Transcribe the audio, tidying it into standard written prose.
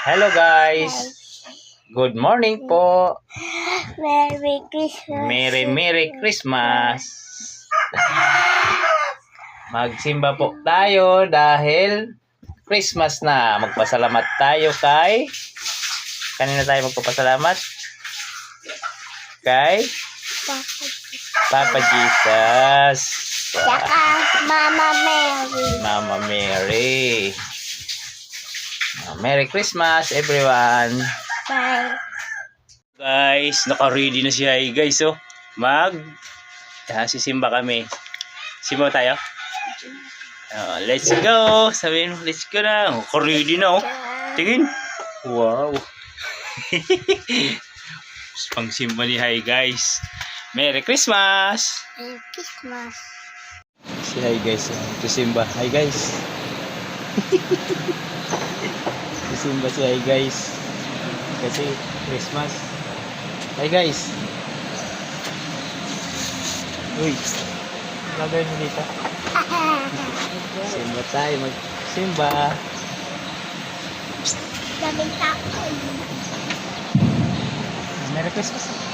Hello guys. Good morning po. Merry Christmas. Merry Christmas. Magsimba po tayo dahil Christmas na. Magpasalamat tayo kay kanina tayo magpapasalamat kay Papa Jesus. Saka Mama Mary. Mama Mary. Merry Christmas everyone. Bye. Guys, naka-ready na siya guys. Oh. Sisimba kami. Simba tayo? Let's go. Sabihin mo, let's go na. Naka-ready na oh. Tingin. Wow. Pang simba ni Hi guys. Merry Christmas. Merry Christmas. Si Hi guys. Sisimba. Hi guys. Sisimba si Hi guys. Kasi Christmas. Hi guys. Uy. Gagawin mo dito. Simba tayo. Magsimba. Daming tao. Merry Christmas.